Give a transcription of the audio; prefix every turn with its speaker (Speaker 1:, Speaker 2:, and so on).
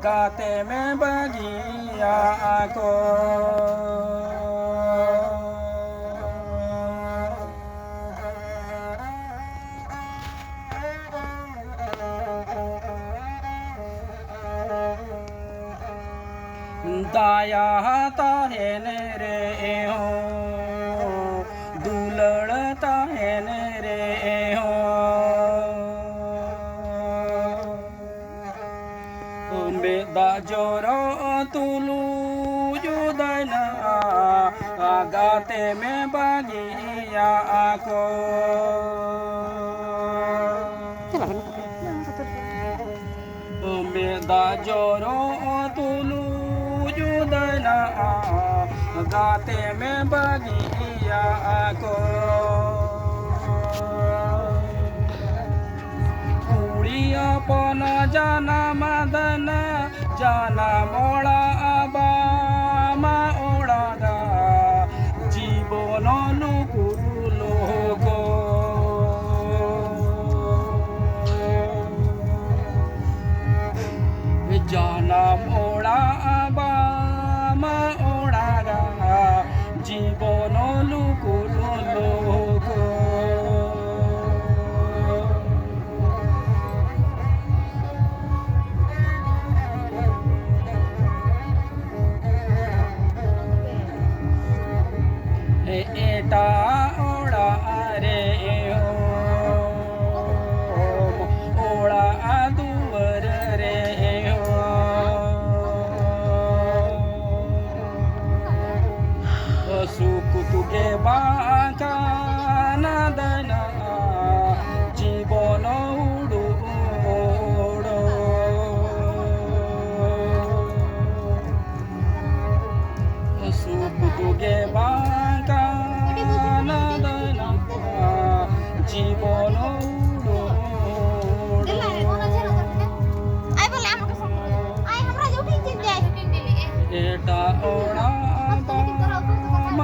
Speaker 1: गाते में बगिया को दाया ताहे रे हो दुलड़ता है रे हो बेदा जोरो तुलू जुदना गाते में बगिया को बेदा जोरो तुलू जुदना गाते में बगिया को कुड़िया पन जाना मदन जाना मोड़ा आबा ओड़ा जीवन लुकुरु लोग जाना मोड़ा आबा ओड़ा जीवन लुकुरु लोग एटा ओड़ा रे हो ओड़ा दुवर रे हो सुख तुगे बाका नदना जीवन उड़ो सुख तुगे बाका জীবন এটা